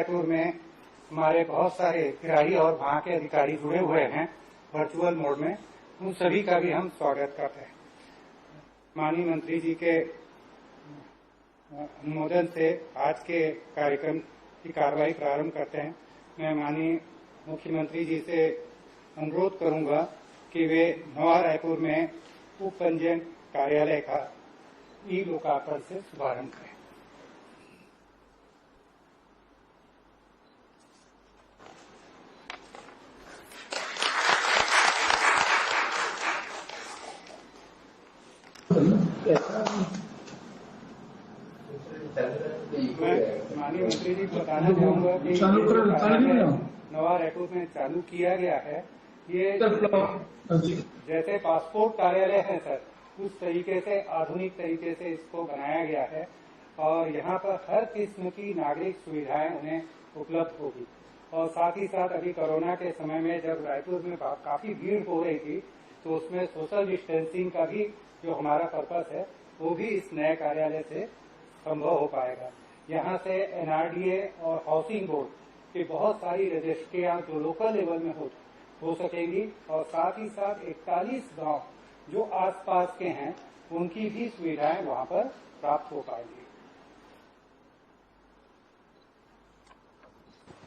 रायपुर में हमारे बहुत सारे ग्राही और वहां के अधिकारी जुड़े हुए हैं वर्चुअल मोड में, उन सभी का भी हम स्वागत करते हैं। माननीय मंत्री जी के अनुमोदन से आज के कार्यक्रम की कार्रवाई प्रारंभ करते हैं। मैं माननीय मुख्यमंत्री जी से अनुरोध करूंगा कि वे नवा रायपुर में उप पंजीयन कार्यालय का ई लोकार्पण से शुभारंभ करें। मैं माननीय मंत्री जी को बताना चाहूंगा कि नवा रायपुर में चालू किया गया है। ये जैसे पासपोर्ट कार्यालय है सर, उस तरीके से आधुनिक तरीके से इसको बनाया गया है और यहाँ पर हर किस्म की नागरिक सुविधाएं उन्हें उपलब्ध होगी। और साथ ही साथ अभी कोरोना के समय में जब रायपुर में काफी भीड़ हो रही थी, तो उसमें सोशल डिस्टेंसिंग का भी जो हमारा पर्पस है वो भी इस नए कार्यालय से संभव हो पाएगा। यहाँ से एनआरडीए और हाउसिंग बोर्ड की बहुत सारी रजिस्ट्रियां जो लोकल लेवल में हो सकेंगी और साथ ही साथ 41 गांव जो आसपास के हैं उनकी भी सुविधाएं वहां पर प्राप्त हो पाएंगी।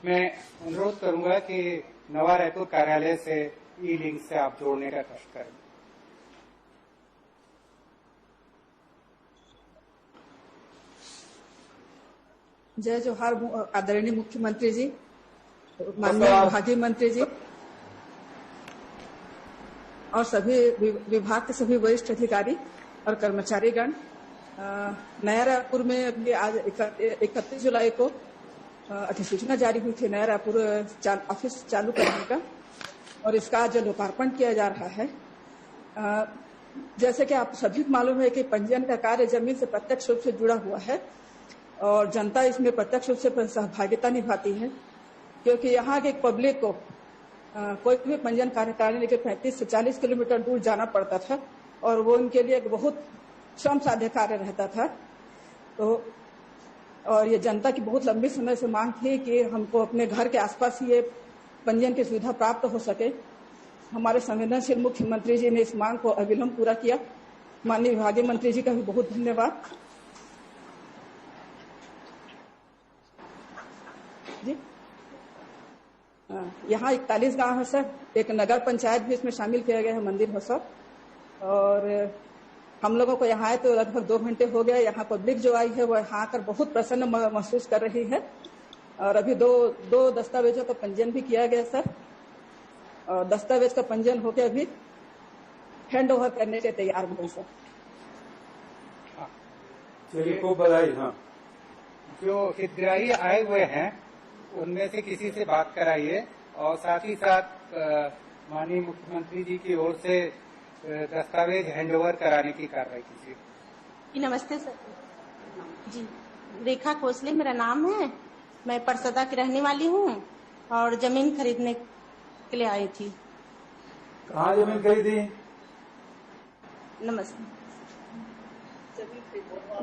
मैं अनुरोध करूंगा कि नवा रायपुर कार्यालय से ई लिंक से आप जोड़ने का कष्ट करें। जय जोहार आदरणीय मुख्यमंत्री जी, माननीय विभागीय मंत्री जी और सभी विभाग के सभी वरिष्ठ अधिकारी और कर्मचारीगण। नया रायपुर में अभी आज 31 जुलाई को अधिसूचना जारी हुई थी नया रायपुर ऑफिस चालू करने का, और इसका आज लोकार्पण किया जा रहा है। जैसे कि आप सभी को मालूम है कि पंजीयन का कार्य जमीन से प्रत्यक्ष रूप से जुड़ा हुआ है और जनता इसमें प्रत्यक्ष रूप से सहभागिता निभाती है, क्योंकि यहाँ के पब्लिक को कोई भी पंजीयन कार्य कराने के 35 से 40 किलोमीटर दूर जाना पड़ता था और वो उनके लिए एक बहुत श्रम साध्य कार्य रहता था। तो और ये जनता की बहुत लंबी समय से मांग थी कि हमको अपने घर के आसपास ही ये पंजीयन की सुविधा प्राप्त हो सके। हमारे संवेदनशील मुख्यमंत्री जी ने इस मांग को अविलंब पूरा किया। माननीय विभागीय मंत्री जी का भी बहुत धन्यवाद जी। यहाँ 41 गांव है सर, एक नगर पंचायत भी इसमें शामिल किया गया है, मंदिर है सर। और हम लोगों को यहाँ आए तो लगभग 2 घंटे हो गए। यहाँ पब्लिक जो आई है वो यहाँ आकर बहुत प्रसन्न महसूस कर रही है। और अभी दो दस्तावेजों का पंजीयन भी किया गया सर, और दस्तावेज का पंजीयन होकर अभी हैंड ओवर करने के तैयार हुए सर। चलिए, खूब बधाई। हाँ, जो हितग्राही आए हुए हैं उनमें से किसी से बात कराइए और साथ ही साथ माननीय मुख्यमंत्री जी की ओर से दस्तावेज हैंडओवर कराने की कार्रवाई कीजिए। नमस्ते सर जी, रेखा खोसले मेरा नाम है। मैं परसदा की रहने वाली हूँ और जमीन खरीदने के लिए आई थी। कहाँ जमीन खरीदी? नमस्ते,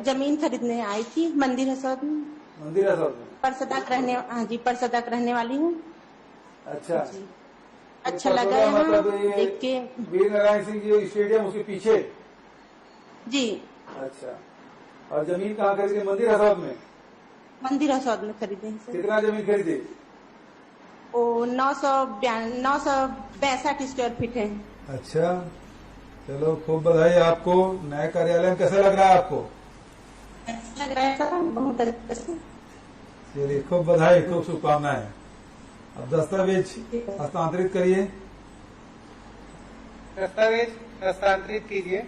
जमीन खरीदने आई थी मंदिर हसौद में। मंदिर हसौद में परसदा रहने, हाँ जी, परसदा रहने वाली हूँ। अच्छा जी, अच्छा लगा यहाँ मतलब देख के। वीर नारायण सिंह जी स्टेडियम उसके पीछे? जी। अच्छा, और जमीन कहाँ खरीदी? मंदिर हसौद में। मंदिर हसौद में खरीदे हैं सर। कितना जमीन खरीदी? वो 962 स्क्वायर फीट है। अच्छा, चलो खूब बधाई आपको। नए कार्यालय में कैसा लग रहा है आपको? अच्छा लग रहा है सर, बहुत अच्छे से। चलिए, खूब बधाई, खूब शुभकामनाएं। अब दस्तावेज हस्तांतरित करिए। दस्तावेज हस्तांतरित कीजिए।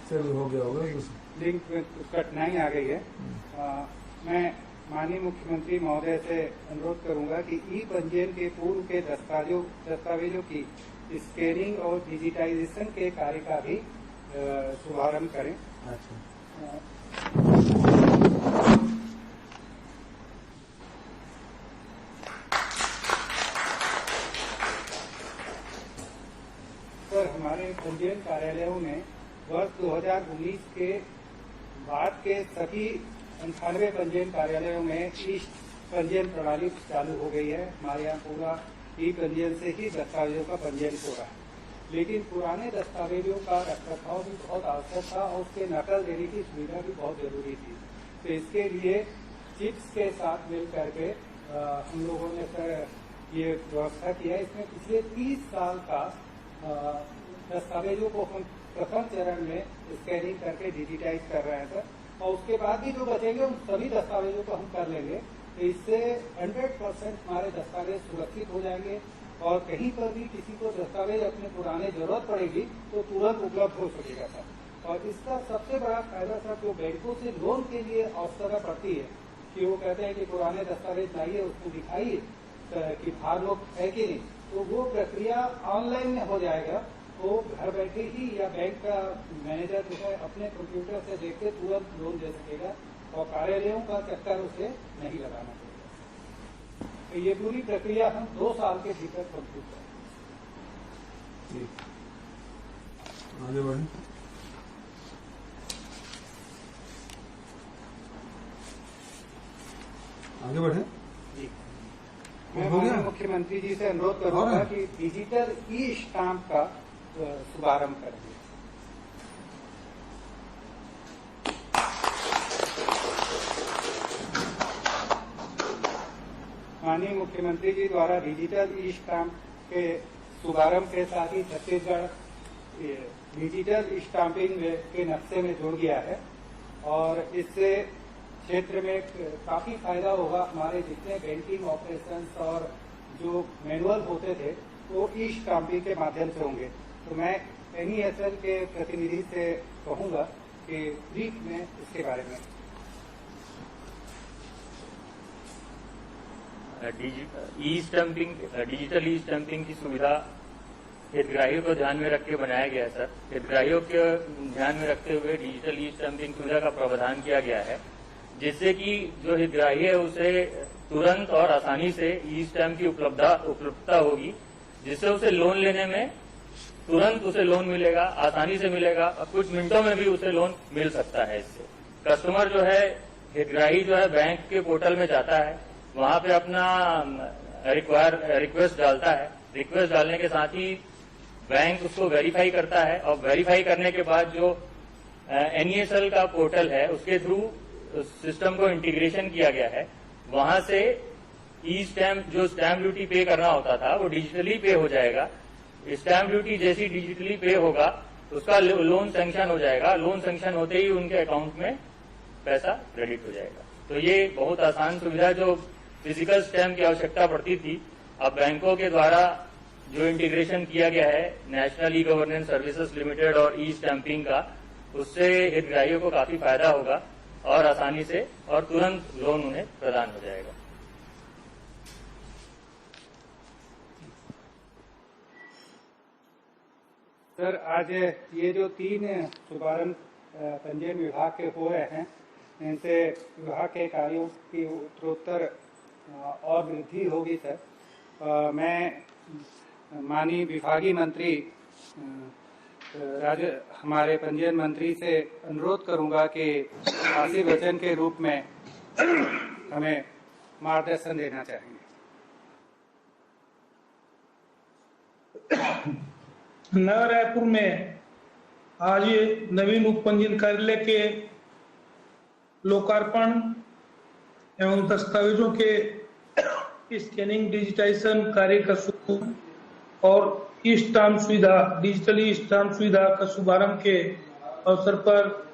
चलो, हो गया होगा। लिंक में कुछ कठिनाई आ गई है। मैं माननीय मुख्यमंत्री महोदय से अनुरोध करूंगा कि ई पंजीयन के पूर्व के दस्तावेजों की स्कैनिंग और डिजिटाइजेशन के कार्य का भी शुभारंभ करें। अच्छा। पंजीयन कार्यालयों में वर्ष 2019 के बाद के सभी 98 पंजीयन कार्यालयों में ई पंजीयन प्रणाली चालू हो गई है। हमारे यहाँ पूरा ई पंजीयन से ही दस्तावेजों का पंजीयन हो रहा है, लेकिन पुराने दस्तावेजों का रखरखाव भी बहुत आवश्यक था और उसके नकल देने की सुविधा भी बहुत जरूरी थी। तो इसके लिए चिप्स के साथ मिल करके हम लोगों ने सर ये व्यवस्था किया है। इसमें पिछले 30 साल का दस्तावेजों को हम प्रथम चरण में स्कैनिंग करके डिजिटाइज कर रहे हैं सर, और उसके बाद भी जो बचेंगे उन सभी दस्तावेजों को हम कर लेंगे। तो इससे 100% हमारे दस्तावेज सुरक्षित हो जाएंगे और कहीं पर भी किसी को दस्तावेज अपने पुराने जरूरत पड़ेगी तो तुरंत उपलब्ध हो सकेगा सर। और इसका सबसे बड़ा फायदा सर जो बैंकों से लोन के लिए आवश्यकता पड़ती है कि वो कहते हैं कि पुराने दस्तावेज लाइए, उसको दिखाइए कि भार लोग है कि नहीं, तो वो प्रक्रिया ऑनलाइन में हो जाएगा। तो घर बैठे ही या बैंक का मैनेजर जो है अपने कंप्यूटर से देख के तुरंत लोन दे सकेगा और कार्यालयों का चक्कर उसे नहीं लगाना पड़ेगा। तो ये पूरी प्रक्रिया हम 2 साल के भीतर कंप्लीट करेंगे। आगे बढ़े। आगे बढ़े। मैं माननीय मुख्यमंत्री जी से अनुरोध करूंगा कि डिजिटल ई स्टाम्प का शुभारंभ करेंगे। माननीय मुख्यमंत्री जी द्वारा डिजिटल ई स्टाम्प के शुभारंभ के साथ ही छत्तीसगढ़ डिजिटल स्टाम्पिंग के नक्शे में जुड़ गया है और इससे क्षेत्र में काफी फायदा होगा। हमारे जितने बैंकिंग ऑपरेशंस और जो मैनुअल होते थे वो ई स्टाम्पिंग के माध्यम से होंगे। तो मैं NESL के प्रतिनिधि से कहूंगा कि ब्रीफ में इसके बारे में। डिजिटल ई स्टैंपिंग की सुविधा हितग्राहियों को ध्यान में रख के बनाया गया है सर। हितग्राहियों को ध्यान में रखते हुए डिजिटल ई स्टैंपिंग सुविधा का प्रावधान किया गया है, जिससे कि जो हितग्राही है उसे तुरंत और आसानी से ई स्टैम्प की उपलब्धता होगी, जिससे उसे लोन लेने में तुरंत उसे लोन मिलेगा, आसानी से मिलेगा और कुछ मिनटों में भी उसे लोन मिल सकता है। इससे कस्टमर जो है, हितग्राही जो है बैंक के पोर्टल में जाता है, वहां पे अपना रिक्वेस्ट डालता है। रिक्वेस्ट डालने के साथ ही बैंक उसको वेरीफाई करता है और वेरीफाई करने के बाद जो NESL का पोर्टल है उसके थ्रू सिस्टम को इंटीग्रेशन किया गया है। वहां से ई स्टैम्प जो स्टैम्प ड्यूटी पे करना होता था वो डिजिटली पे हो जाएगा। स्टैम्प ड्यूटी जैसी डिजिटली पे होगा उसका लोन सैंक्शन हो जाएगा। लोन सैंक्शन होते ही उनके अकाउंट में पैसा क्रेडिट हो जाएगा। तो ये बहुत आसान सुविधा जो फिजिकल स्टैम्प की आवश्यकता पड़ती थी, अब बैंकों के द्वारा जो इंटीग्रेशन किया गया है national e governance services limited और ई स्टैंपिंग का, उससे हितग्राहियों को काफी फायदा होगा और आसानी से और तुरंत लोन उन्हें प्रदान हो जाएगा। सर, आज ये जो 3 शुभारंभ पंजीयन विभाग के हो रहे हैं, इनसे विभाग के कार्यों की उत्तरोत्तर और वृद्धि होगी। सर, मैं माननीय विभागीय मंत्री हमारे पंजीयन मंत्री से अनुरोध करूंगा कि आशीर्वचन के रूप में हमें मार्गदर्शन देना चाहेंगे। नया रायपुर में आज नवीन उप पंजीयन कार्यालय के लोकार्पण एवं दस्तावेजों के स्कैनिंग डिजिटाइजेशन कार्य का शुरू और ई स्टाम्प सुविधा डिजिटल ई स्टाम्प सुविधा का शुभारंभ के अवसर पर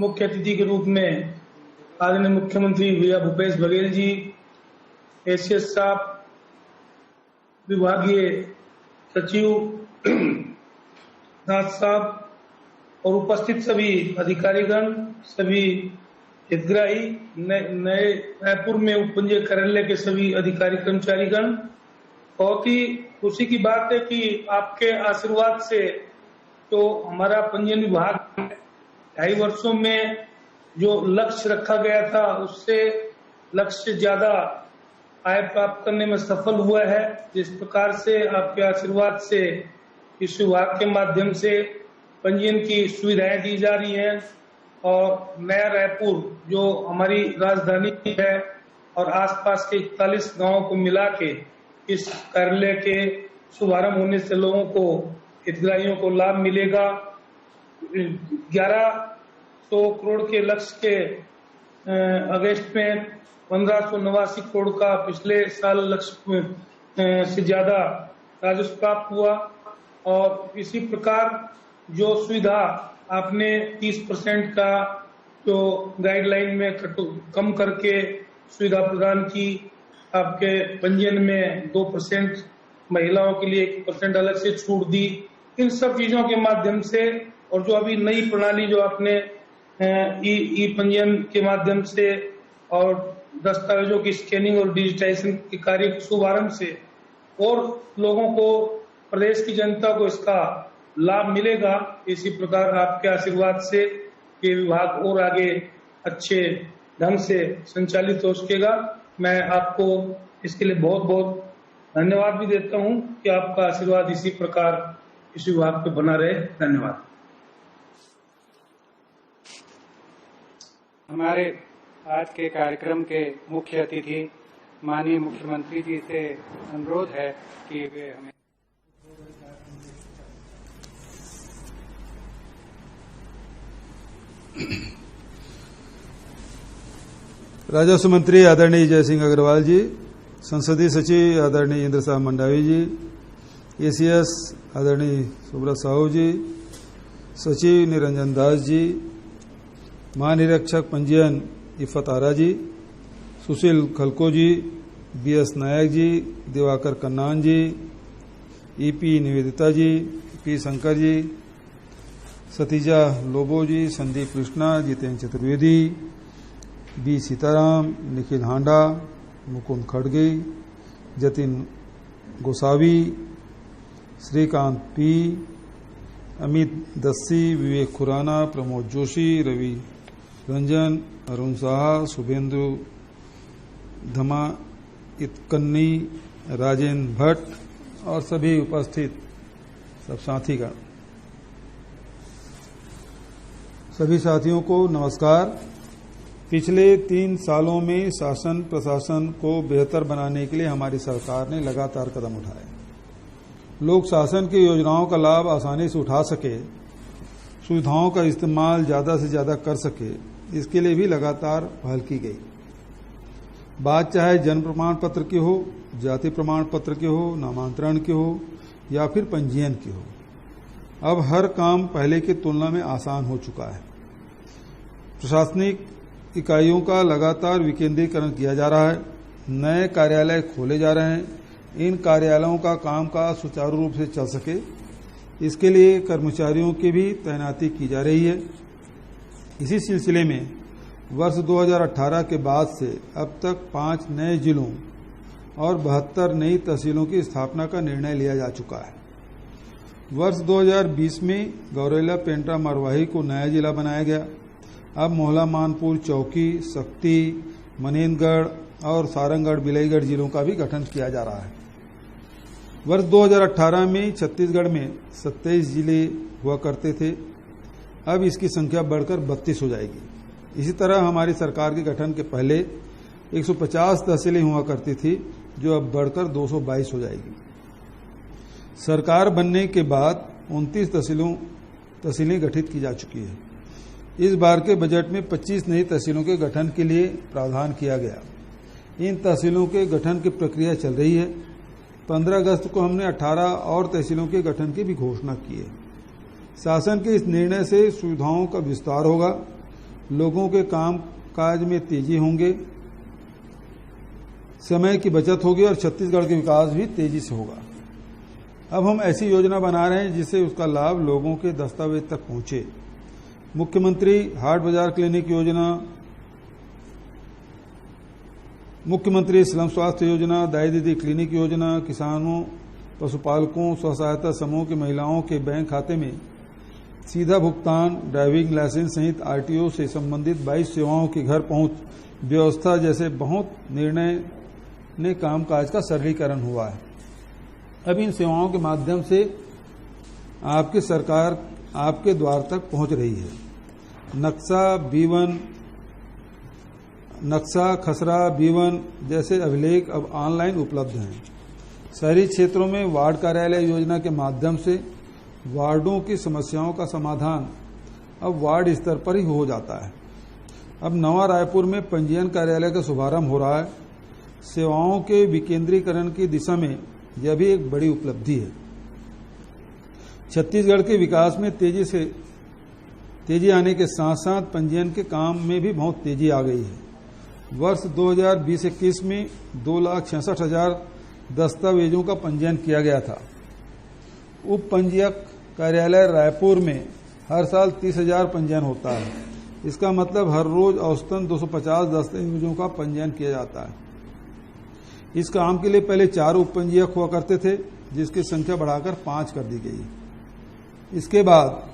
मुख्य अतिथि के रूप में आदरणीय मुख्यमंत्री भैया भूपेश बघेल जी, एसीएस साहब, विभागीय सचिव नाथ साहब और उपस्थित सभी अधिकारीगण, सभी हितग्राही, नए रायपुर में उप पंजीयन कार्यालय के सभी अधिकारी कर्मचारीगण, बहुत ही खुशी की बात है कि आपके आशीर्वाद से तो हमारा पंजीयन विभाग 2.5 वर्षों में जो लक्ष्य रखा गया था उससे लक्ष्य ज्यादा आय प्राप्त करने में सफल हुआ है। जिस प्रकार से आपके आशीर्वाद से इस विभाग के माध्यम से पंजीयन की सुविधाएं दी जा रही हैं और नया रायपुर जो हमारी राजधानी है और आसपास के 41 गांवों को मिला के इस कार्यालय के शुभारंभ होने से लोगों को, हितग्राहियों को लाभ मिलेगा। 1100 करोड़ के लक्ष्य के अगस्त में 1589 करोड़ का पिछले साल लक्ष्य से ज्यादा राजस्व प्राप्त हुआ। और इसी प्रकार जो सुविधा आपने 30% का जो गाइडलाइन में कम करके सुविधा प्रदान की, आपके पंजीयन में 2%, महिलाओं के लिए 1% अलग से छूट दी, इन सब चीजों के माध्यम से और जो अभी नई प्रणाली जो आपने ई पंजीयन के माध्यम से और दस्तावेजों की स्कैनिंग और डिजिटाइजेशन के कार्य के शुभारंभ से और लोगों को, प्रदेश की जनता को इसका लाभ मिलेगा। इसी प्रकार आपके आशीर्वाद से ये विभाग और आगे अच्छे ढंग से संचालित हो सकेगा। मैं आपको इसके लिए बहुत बहुत धन्यवाद भी देता हूं कि आपका आशीर्वाद इसी प्रकार इस विभाग पे बना रहे। धन्यवाद। हमारे आज के कार्यक्रम के मुख्य अतिथि माननीय मुख्यमंत्री जी से अनुरोध है कि वे हमें राजस्व मंत्री आदरणीय जय सिंह अग्रवाल जी, संसदीय सचिव आदरणीय इंद्र साहब मंडावी जी, एसीएस आदरणीय सुब्रत साहू जी, सचिव निरंजन दास जी, महानिरीक्षक पंजीयन इफ़त आरा जी, सुशील खलको जी, बीएस नायक जी, दिवाकर कन्नान जी, ईपी निवेदिता जी, पी शंकर जी, सतीजा लोबो जी, संदीप कृष्णा, जितेंद्र चतुर्वेदी, बी सीताराम, निखिल हांडा, मुकुंद खड़गे, जतिन गोसावी, श्रीकांत पी, अमित दस्सी, विवेक खुराना, प्रमोद जोशी, रवि रंजन, अरुण साहा, शुभेंदु धमा इतकन्नी, राजेंद्र भट्ट और सभी उपस्थित सब साथीगण, सभी साथियों को नमस्कार। पिछले 3 सालों में शासन प्रशासन को बेहतर बनाने के लिए हमारी सरकार ने लगातार कदम उठाए। लोग शासन की योजनाओं का लाभ आसानी से उठा सके, सुविधाओं का इस्तेमाल ज्यादा से ज्यादा कर सके, इसके लिए भी लगातार पहल की गई। बात चाहे जन्म प्रमाण पत्र की हो, जाति प्रमाण पत्र की हो, नामांतरण की हो या फिर पंजीयन की हो, अब हर काम पहले की तुलना में आसान हो चुका है। प्रशासनिक इकाइयों का लगातार विकेंद्रीकरण किया जा रहा है, नए कार्यालय खोले जा रहे हैं। इन कार्यालयों का कामकाज सुचारू रूप से चल सके, इसके लिए कर्मचारियों की भी तैनाती की जा रही है। इसी सिलसिले में वर्ष 2018 के बाद से अब तक 5 नए जिलों और 72 नई तहसीलों की स्थापना का निर्णय लिया जा चुका है। वर्ष 2020 में गौरेला पेंड्रा मरवाही को नया जिला बनाया गया। अब मोहला मानपुर, चौकी, शक्ति, मनेंद्रगढ़ और सारंगगढ़ बिलाईगढ़ जिलों का भी गठन किया जा रहा है। वर्ष 2018 में छत्तीसगढ़ में 27 जिले हुआ करते थे, अब इसकी संख्या बढ़कर 32 हो जाएगी। इसी तरह हमारी सरकार के गठन के पहले 150 तहसीलें हुआ करती थी, जो अब बढ़कर 222 हो जाएगी। सरकार बनने के बाद 29 तहसीलें गठित की जा चुकी है। इस बार के बजट में 25 नई तहसीलों के गठन के लिए प्रावधान किया गया। इन तहसीलों के गठन की प्रक्रिया चल रही है। 15 अगस्त को हमने 18 और तहसीलों के गठन की भी घोषणा की है। शासन के इस निर्णय से सुविधाओं का विस्तार होगा, लोगों के काम काज में तेजी होंगे, समय की बचत होगी और छत्तीसगढ़ के विकास भी तेजी से होगा। अब हम ऐसी योजना बना रहे हैं जिससे उसका लाभ लोगों के दस्तावेज तक पहुंचे। मुख्यमंत्री हाट बाजार क्लिनिक योजना, मुख्यमंत्री स्लम स्वास्थ्य योजना, दाई दीदी क्लिनिक योजना, किसानों, पशुपालकों, स्व सहायता समूह की महिलाओं के बैंक खाते में सीधा भुगतान, ड्राइविंग लाइसेंस सहित आरटीओ से संबंधित 22 सेवाओं की घर पहुंच व्यवस्था जैसे बहुत निर्णय ने कामकाज का सरलीकरण हुआ है। अब इन सेवाओं के माध्यम से आपकी सरकार आपके द्वार तक पहुंच रही है। नक्शा, खसरा, B1 जैसे अभिलेख अब ऑनलाइन उपलब्ध हैं। शहरी क्षेत्रों में वार्ड कार्यालय योजना के माध्यम से वार्डों की समस्याओं का समाधान अब वार्ड स्तर पर ही हो जाता है। अब नवा रायपुर में पंजीयन कार्यालय का शुभारंभ हो रहा है। सेवाओं के विकेंद्रीकरण की दिशा में यह भी एक बड़ी उपलब्धि है। छत्तीसगढ़ के विकास में तेजी आने के साथ साथ पंजीयन के काम में भी बहुत तेजी आ गई है। वर्ष 2020-21 में 2,66,000 दस्तावेजों का पंजीयन किया गया था। उप पंजीयक कार्यालय रायपुर में हर साल 30,000 पंजीयन होता है। इसका मतलब हर रोज औसतन 250 दस्तावेजों का पंजीयन किया जाता है। इस काम के लिए पहले 4 उप पंजीयक हुआ करते थे, जिसकी संख्या बढ़ाकर 5 कर दी गई। इसके बाद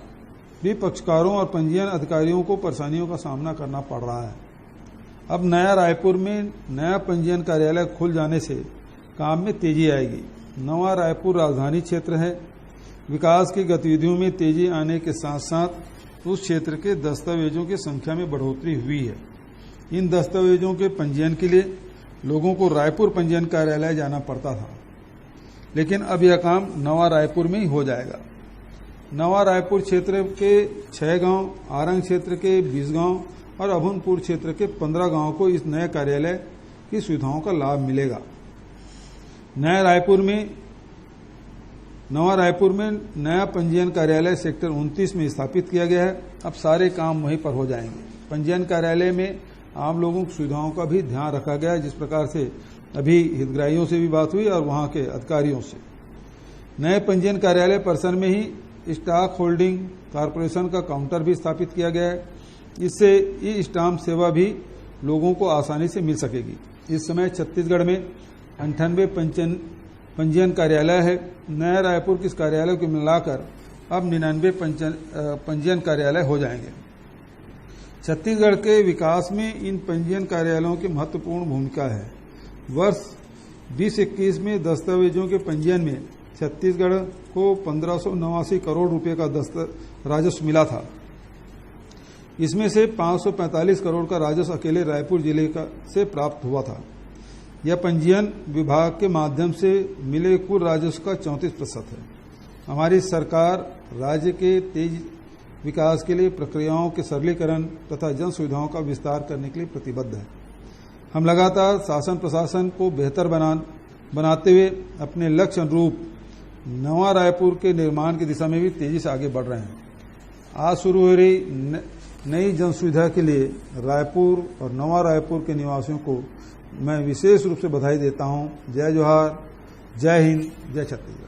भी पक्षकारों और पंजीयन अधिकारियों को परेशानियों का सामना करना पड़ रहा है। अब नया रायपुर में नया पंजीयन कार्यालय खुल जाने से काम में तेजी आएगी। नवा रायपुर राजधानी क्षेत्र है। विकास की गतिविधियों में तेजी आने के साथ साथ उस क्षेत्र के दस्तावेजों की संख्या में बढ़ोतरी हुई है। इन दस्तावेजों के पंजीयन के लिए लोगों को रायपुर पंजीयन कार्यालय जाना पड़ता था, लेकिन अब यह काम नवा रायपुर में ही हो जाएगा। नवा रायपुर क्षेत्र के 6 गांव, आरंग क्षेत्र के 20 गांव और अभनपुर क्षेत्र के 15 गांवों को इस नए कार्यालय की सुविधाओं का लाभ मिलेगा। नवा रायपुर में नया पंजीयन कार्यालय सेक्टर 29 में स्थापित किया गया है। अब सारे काम वहीं पर हो जाएंगे। पंजीयन कार्यालय में आम लोगों की सुविधाओं का भी ध्यान रखा गया है, जिस प्रकार से अभी हितग्राहियों से भी बात हुई और वहां के अधिकारियों से। नए पंजीयन कार्यालय परिसर में ही स्टॉक होल्डिंग कॉर्पोरेशन का काउंटर भी स्थापित किया गया है। इससे ई स्टाम्प सेवा भी लोगों को आसानी से मिल सकेगी। इस समय छत्तीसगढ़ में 98 पंजीयन कार्यालय है। नया रायपुर के इस कार्यालय को मिलाकर अब 99 पंजीयन कार्यालय हो जाएंगे। छत्तीसगढ़ के विकास में इन पंजीयन कार्यालयों की महत्वपूर्ण भूमिका है। वर्ष 2021 में दस्तावेजों के पंजीयन में छत्तीसगढ़ को 1589 करोड़ रुपए का राजस्व मिला था। इसमें से 545 करोड़ का राजस्व अकेले रायपुर जिले से प्राप्त हुआ था। यह पंजीयन विभाग के माध्यम से मिले कुल राजस्व का 34% है। हमारी सरकार राज्य के तेज विकास के लिए प्रक्रियाओं के सरलीकरण तथा जन सुविधाओं का विस्तार करने के लिए प्रतिबद्ध है। हम लगातार शासन प्रशासन को बेहतर बनाते हुए अपने लक्ष्य अनुरूप नवा रायपुर के निर्माण की दिशा में भी तेजी से आगे बढ़ रहे हैं। आज शुरू हो रही नई जन सुविधा के लिए रायपुर और नवा रायपुर के निवासियों को मैं विशेष रूप से बधाई देता हूं। जय जोहार, जय हिंद, जय छत्तीसगढ़।